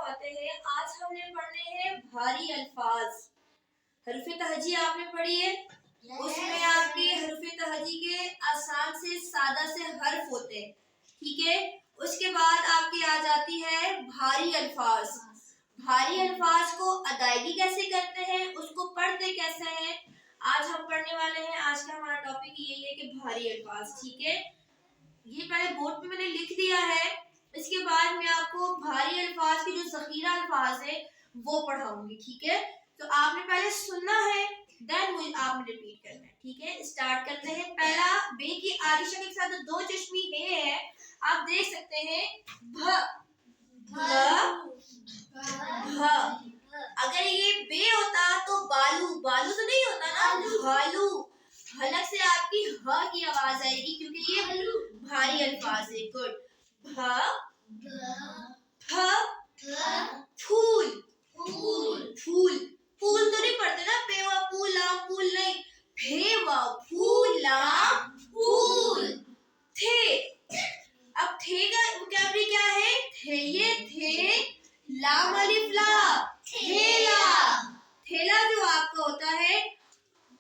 आते हैं। आज हमने पढ़ने हैं भारी अल्फाज। हरफ तहजी आपने पढ़ी है। उसमें आपके हरफ तहजी के आसान से सादा से हर्फ होते हैं, ठीक है। उसके बाद आपकी आ जाती है भारी अल्फाज। भारी अल्फाज को अदायगी कैसे करते हैं, उसको पढ़ते कैसे हैं, आज हम पढ़ने वाले हैं। आज का हमारा टॉपिक यही है कि भारी अल्फाज, ठीक है। ये पहले बोर्ड पे मैंने लिख दिया है। इसके बाद मैं आपको भारी अल्फाज के जो ज़ख़ीरा अल्फाज है वो पढ़ाऊंगी, ठीक है। तो आपने पहले सुनना है, देन मुझे आपने रिपीट करना है, ठीक है। स्टार्ट करते हैं। पहला बे की आधी शक्ल के साथ दो चश्मी है, आप देख सकते हैं। भ भ भ। अगर ये बे होता तो बालू, बालू तो नहीं होता ना, भालू। हलक से आपकी ह की आवाज आएगी क्योंकि ये भारी अल्फाज है। गुड। भ फ फूल, फूल फूल फूल तो नहीं पढ़ते ना, पेवा फूला फूल नहीं, भेवा फूला फूल। थे, अब थे का वोकैबुलरी क्या है, थे, ये थे लाम अलिफ ला, थेला। थेला जो आपका होता है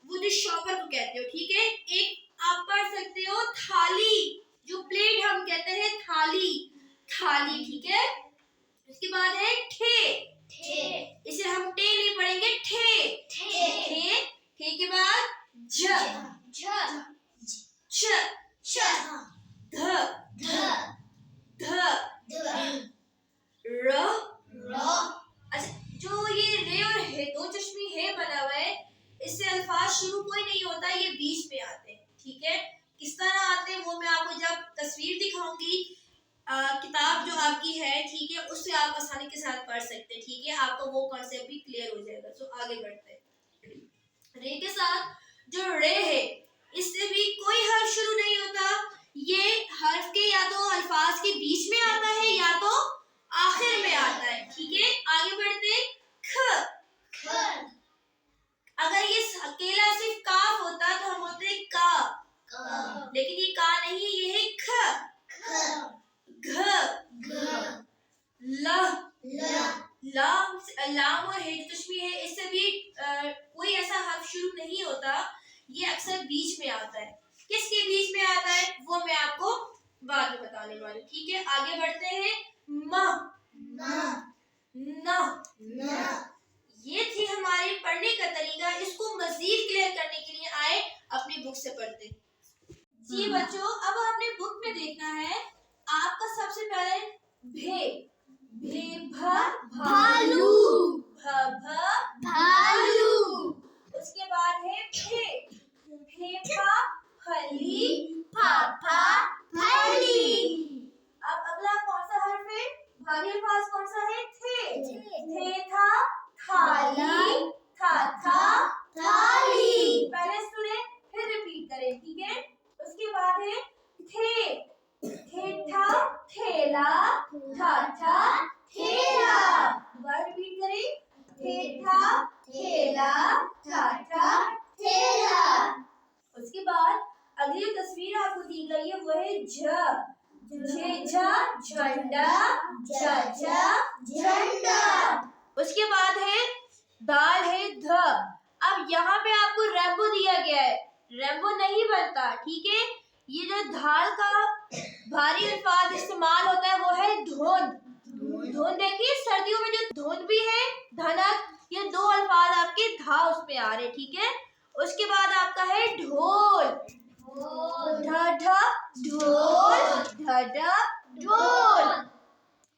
वो जो शॉपर को कहते हो, ठीक है। एक आप पढ़ सकते हो थाली, जो प्लेट हम कहते हैं थाली, थाली, ठीक है। उसके बाद है ठे, ठे, इसे हम टे नहीं पढ़ेंगे, ठे, ठे, ठे, ठे के बाद झ, झ, छ, छ, ध, ध, ध, र, र। अच्छा, जो ये रे और हे दो चश्मी है बना हुआ है, इससे अल्फाज शुरू कोई नहीं होता, ये बीच में आते हैं, ठीक है। किस तरह आते हैं वो मैं आपको जब तस्वीर दिखाऊंगी, किताब जो आपकी है, ठीक है, उससे आप आसानी के साथ पढ़ सकते हैं, ठीक है। आपको वो कॉन्सेप्ट भी क्लियर हो जाएगा। तो आगे बढ़ते हैं। रे के साथ जो रे है, इससे भी कोई हर्फ शुरू नहीं होता। ये हर्फ के या तो अल्फाज के बीच में आता है या तो आखिर में आता है, ठीक है। आगे बढ़ते हैं। ख, ख। अगर ये अकेला सिर्फ काफ होता तो हम होते का, लेकिन ये का नहीं, ये है ख, घ, ल, लाम, लाम और हे तस्वीर है, इससे भी कोई ऐसा हर्फ शुरू नहीं होता, ये अक्सर बीच में आता है। किसके बीच में आता है वो मैं आपको बाद में बताने वाली, ठीक है। आगे बढ़ते हैं। म, न। ये थी हमारे पढ़ने का तरीका। इसको मजीद क्लियर करने के लिए आए अपनी बुक से पढ़ते। जी बच्चों, अब आपने बुक में देखना है। आपका सबसे पहले भे, भे भ भालू, भ भ भालू। उसके बाद है फे, फे फा फली, फा फा फली। अब अगला कौन सा हर्फ है, भारी अल्फाज कौन सा है, थे, थे था थाली, था थाली। पहले सुने फिर रिपीट करें, ठीक है। उसके बाद है थे, थे था थेला, था थेला। दोबारा रिपीट करें। थे था थेला, था थेला। उसके बाद अगली तस्वीर आपको दी गई है, वो है झ, झंडा, झंडा। उसके बाद है दाल है ध। अब यहाँ पे आपको रेम्बो दिया गया है, रेम्बो नहीं बनता, ठीक है। ये जो धाल का भारी अल्फाज इस्तेमाल होता है वो है धुंध। धुंध देखिए, सर्दियों में जो धुंध भी है, धनक, ये दो अल्फाज आपके धा उस पे आ रहे, ठीक है। उसके बाद आपका है ढोल, ढ ढोल, ढ ढोल।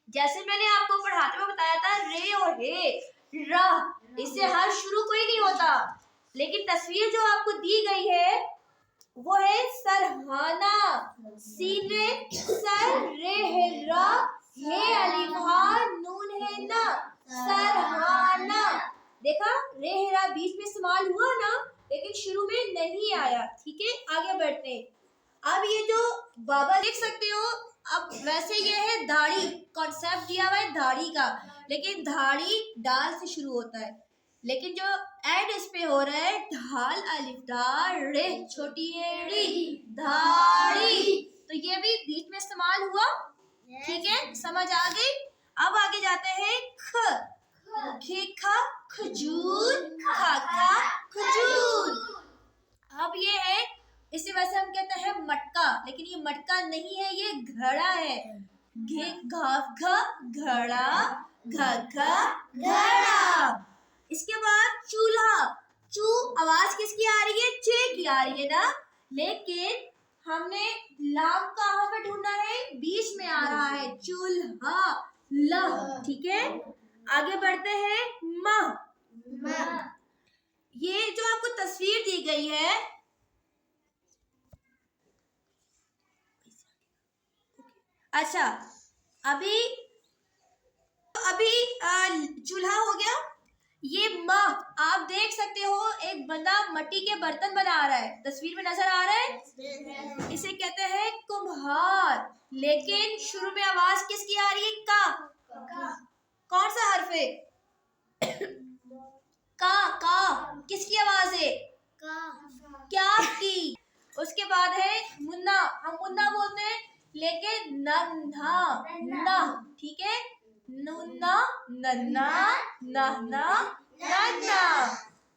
जैसे मैंने आपको पढ़ाते हुए बताया था, रे और हे, र, इससे हर शुरू कोई नहीं होता, लेकिन तस्वीर जो आपको दी गई है वो है सरहाना, सीन रे सर, रे है र, हे अलिफ हा, नून है ना, सरहाना। देखा, रे है रा बीच में इस्तेमाल हुआ ना, लेकिन शुरू में नहीं आया, ठीक है। आगे बढ़ते हैं। अब ये जो बाबा देख सकते हो, अब वैसे ये है दाढ़ी, कॉन्सेप्ट दिया हुआ है दाढ़ी का, लेकिन दाढ़ी दाल से शुरू होता है, लेकिन जो एड इस पे हो रहा है ढाल अलिफ दाल रे छोटी एड़ी दाढ़ी, तो ये भी बीच में इस्तेमाल हुआ, ठीक है। समझ आ गई। अब आगे जाते हैं। खे खा खजूर, खा खा खजूर। अब ये है, इसी वजह से हम कहते हैं मटका, लेकिन ये मटका नहीं है, ये घड़ा है। घे घा घा घड़ा, घा घा घड़ा। इसके बाद चूल्हा। चू आवाज किसकी आ रही है? चे की आ रही है ना, लेकिन हमने लाम कहाँ पे ढूंढना है? बीच में आ रहा है, चूल्हा, ल, ठीक है। आगे बढ़ते हैं, म। ये जो आपको तस्वीर दी गई है, अच्छा, अभी चूल्हा हो गया। ये म, आप देख सकते हो एक बंदा मट्टी के बर्तन बना रहा है, तस्वीर में नजर आ रहा है। इसे कहते हैं कुम्हार, लेकिन शुरू में आवाज किसकी आ रही है? का। कौन सा हर्फ है? का। किसकी आवाज है? क्या की। उसके बाद है मुन्ना, हम मुन्ना बोलते हैं, लेकिन नन्हा, ना, ठीक है। नुन्ना, नन्ना, नहना, नन्ना।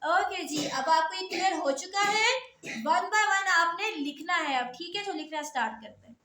ओके जी, अब आपको ये क्लियर हो चुका है। 1 बाय 1 आपने लिखना है अब, ठीक है। तो लिखना स्टार्ट करते हैं।